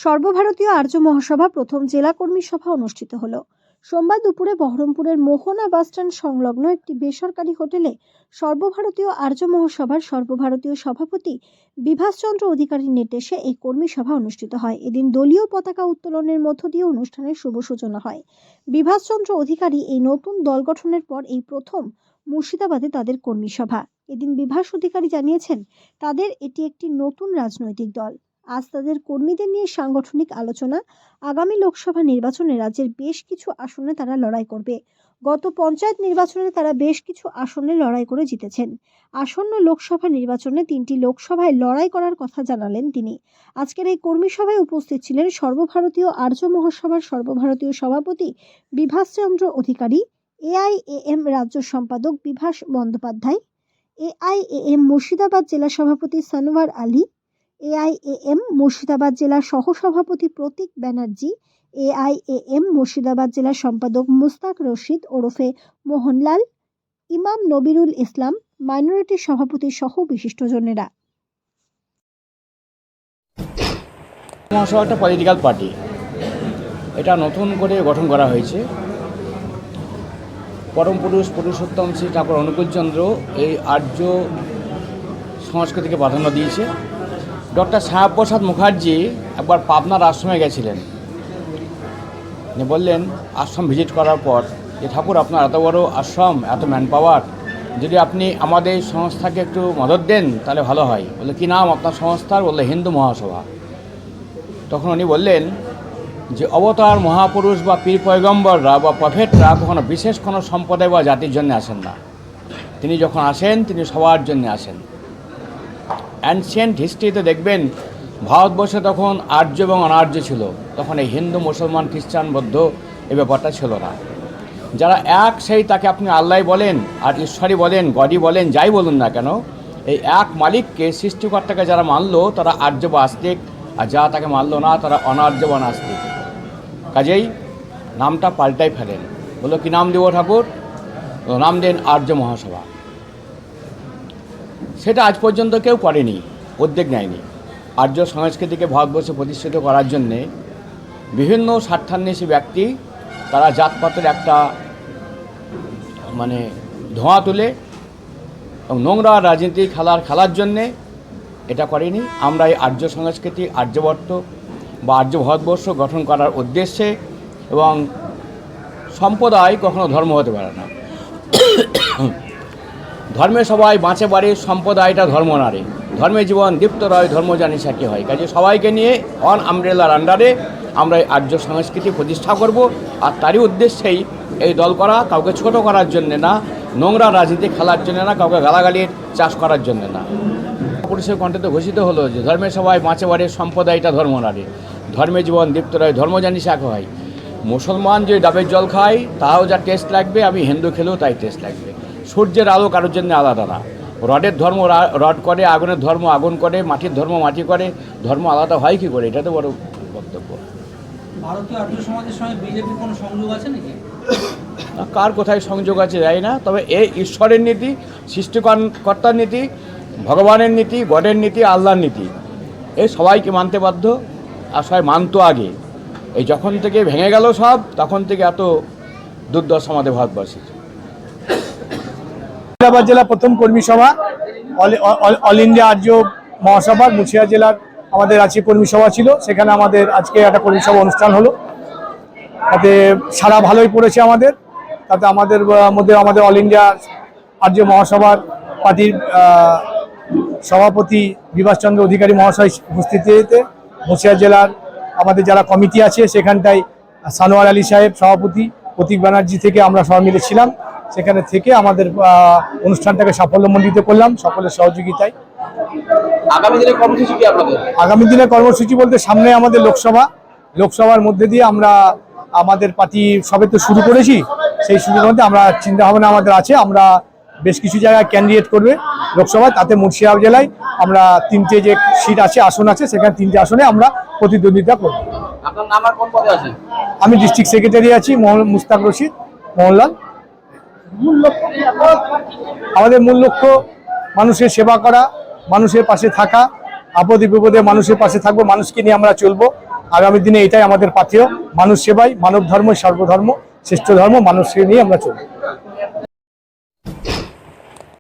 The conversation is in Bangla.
সর্বভারতীয় আর্য মহাসভা প্রথম জেলা কর্মী সভা অনুষ্ঠিত হলো। সোমবার দুপুরে বহরমপুরের মোহনা বাসস্ট্যান্ড সংলগ্ন একটি বেসরকারি হোটেলে সর্বভারতীয় আর্য মহাসভার সর্বভারতীয় সভাপতি বিভাসচন্দ্র অধিকারীর নির্দেশে এই কর্মী সভা অনুষ্ঠিত হয়। এদিন দলীয় পতাকা উত্তোলনের মধ্য দিয়ে অনুষ্ঠানের শুভ সূচনা হয়। বিভাসচন্দ্র অধিকারী এই নতুন দল গঠনের পর এই প্রথম মুর্শিদাবাদে তাদের কর্মী সভা। এদিন বিভাস অধিকারী জানিয়েছেন, তাদের এটি একটি নতুন রাজনৈতিক দল। আজ তাদের কর্মীদের নিয়ে সাংগঠনিক আলোচনা। আগামী লোকসভা নির্বাচনে রাজ্যের বেশ কিছু আসনে তারা লড়াই করবে। গত পঞ্চায়েত নির্বাচনে তারা বেশ কিছু আসনে লড়াই করে জিতেছেন। আসন্ন লোকসভা নির্বাচনে 3টি লোকসভায় লড়াই করার কথা জানালেন তিনি। আজকের এই কর্মী সভায় উপস্থিত ছিলেন সর্বভারতীয় আর্য মহাসভার সর্বভারতীয় সভাপতি বিভাসচন্দ্র অধিকারী, এআইএএম রাজ্য সম্পাদক বিভাস বন্দ্যোপাধ্যায়, এআইএএম মুর্শিদাবাদ জেলা সভাপতি সানোয়ার আলী, এআইএএম মুর্শিদাবাদ জেলা সহসভাপতি প্রতীক ব্যানার্জি, এআইএএম মুর্শিদাবাদ জেলা সম্পাদক মুস্তাক রশিদ ওরফে মোহনলাল, ইমাম নবিরুল ইসলাম, মাইনরিটি সভাপতি সহ বিশিষ্টজনেরা। মহাসভা একটা পলিটিক্যাল পার্টি, এটা নতুন করে গঠন করা হয়েছে। পরম পুরুষ পুরুষোত্তম শ্রী ঠাকুর অনুকূলচন্দ্র এই আর্য সংস্কৃতিকে প্রাধান্য দিয়েছে। ডক্টর শ্যামাপ্রসাদ মুখার্জি একবার পাবনার আশ্রমে গেছিলেন, বললেন আশ্রম ভিজিট করার পর যে ঠাকুর, আপনার এত বড় আশ্রম, এত ম্যান পাওয়ার, যদি আপনি আমাদের সংস্থাকে একটু মদত দেন তাহলে ভালো হয়। বললে কী নাম আপনার সংস্থার? বললে হিন্দু মহাসভা। তখন উনি বললেন যে অবতার মহাপুরুষ বা পীর পয়গম্বররা বা প্রফেটরা কখনো বিশেষ কোনো সম্প্রদায় বা জাতির জন্য আসেন না। তিনি যখন আসেন তিনি সবার জন্য আসেন। অ্যানশিয়েন্ট হিস্ট্রিতে দেখবেন ভারতবর্ষে তখন আর্য এবং অনার্য ছিল, তখন এই হিন্দু মুসলমান খ্রিস্টান বৌদ্ধ এই ব্যাপারটা ছিল না। যারা এক সেই তাকে আপনি আল্লাহ বলেন আর ঈশ্বরই বলেন, গডই বলেন, যাই বলুন না কেন, এই এক মালিককে সৃষ্টিকর্তাকে যারা মানলো তারা আর্য বা আস্তিক, আর যারা তাকে মানলো না তারা অনার্য বা নাস্তিক। কাজেই নামটা পাল্টাই ফেলেন। বললো কী নাম দেব ঠাকুর? নাম দেন আর্য মহাসভা। সেটা আজ পর্যন্ত কেউ করেনি, উদ্যোগ নেয়নি। আর্য সংস্কৃতিকে ভারতবর্ষে প্রতিষ্ঠিত করার জন্যে বিভিন্ন স্বার্থান্বেষী ব্যক্তি তারা জাতপাতের একটা ধোঁয়া তুলে এবং নোংরা রাজনীতি খেলার জন্যে এটা করেনি। আমরা এই আর্য সংস্কৃতি, আর্যবর্ত বা আর্য ভারতবর্ষ গঠন করার উদ্দেশ্যে, এবং সম্প্রদায় কখনো ধর্ম হতে পারে না। ধর্মে সবাই বাঁচে বাড়ে, সম্প্রদায়টা ধর্ম নারে। ধর্মে জীবন দীপ্ত রয়, ধর্ম জানি সাক্ষী হয়। কাজে সবাইকে নিয়ে অন আমব্রেলার আন্ডারে আমরা এই আর্য সংস্কৃতি প্রতিষ্ঠা করব। আর তারই উদ্দেশ্যেই এই দল করা, কাউকে ছোট করার জন্যে না, নোংরা রাজনীতি খেলার জন্য না, কাউকে গালাগালির চাষ করার জন্য না। পুরুষের কণ্ঠে তো ঘোষিত হলো যে ধর্মে সবাই বাঁচে বাড়ে, সম্প্রদায়টা ধর্ম নারে। ধর্মে জীবন দীপ্ত রয়, ধর্ম জানি সাক্ষী হয়। মুসলমান যদি ডাবের জল খায় তাও যা টেস্ট লাগবে, আমি হিন্দু খেলেও তাই টেস্ট লাগবে। সূর্যের আলো কারোর জন্য আলাদা না। রডের ধর্ম রড করে, আগুনের ধর্ম আগুন করে, মাটির ধর্ম মাটি করে। ধর্ম আলাদা হয় কী করে? এটা তো বড় বক্তব্য। ভারতীয় আর্য সমাজের সঙ্গে বিজেপির কোনো সংযোগ আছে নাকি? কার কোথায় সংযোগ আছে জানি না, তবে এই ঈশ্বরের নীতি, সৃষ্টিকর্তার নীতি, ভগবানের নীতি, গডের নীতি, আল্লাহর নীতি, এই সবাইকে মানতে বাধ্য। আর সবাই মানতো আগে। এই যখন থেকে ভেঙে গেল সব, তখন থেকে এত দুর্দশা আমাদের ভারতবর্ষের। মুর্শিদাবাদ জেলা প্রথম কর্মী সভা, অল ইন্ডিয়া আর্য মহাসভার মুর্শিদাবাদ জেলার আমাদের আজকে কর্মী সভা ছিল। সেখানে আমাদের আজকে একটা কর্মী সভা অনুষ্ঠান হলো। তাতে সারা ভালোই পড়েছে আমাদের। তাতে আমাদের মধ্যে আমাদের অল ইন্ডিয়া আর্য মহাসভার পার্টির সভাপতি বিভাসচন্দ্র অধিকারী মহাশয় উপস্থিতিতে, মুর্শিদাবাদ জেলার আমাদের যারা কমিটি আছে সেখানটায় সানোয়ার আলী সাহেব সভাপতি, প্রতীক ব্যানার্জি থেকে আমরা সবাই মিলে ছিলাম। সেখানে থেকে আমাদের অনুষ্ঠানটাকে সাফল্যমণ্ডিত করলাম সকলের সহযোগিতায়। আগামী দিনের কর্মসূচি কি আপনাদের? আগামী দিনের কর্মসূচি বলতে সামনে আমাদের লোকসভার মধ্যে দিয়ে আমরা আমাদের পার্টি সবে তো শুরু করেছি। সেই শুরুর মধ্যে আমরা চিন্তাভাবনা আমাদের আছে, আমরা বেশ কিছু জায়গায় ক্যান্ডিডেট করবে লোকসভায়। তাতে মুর্শিদাবাদ জেলায় আমরা 3টে যে সিট আছে, আসন আছে, সেখানে 3টে আসনে আমরা প্রতিদ্বন্দ্বিতা করব। আপনার নাম আর কোন পদে আছে? আমি ডিস্ট্রিক্ট সেক্রেটারি আছি, মুস্তাক রশিদ, মোহনলাল। আমাদের মূল লক্ষ্য মানুষের সেবা করা, মানুষের পাশে থাকা, আপদে বিপদে মানুষের পাশে থাকবো, মানুষকে নিয়ে আমরা চলবো। আগামী দিনে এটাই আমাদের পাথেয়, মানুষ সেবাই মানব ধর্ম, সর্বধর্ম শ্রেষ্ঠ ধর্ম, মানুষকে নিয়ে আমরা চলি।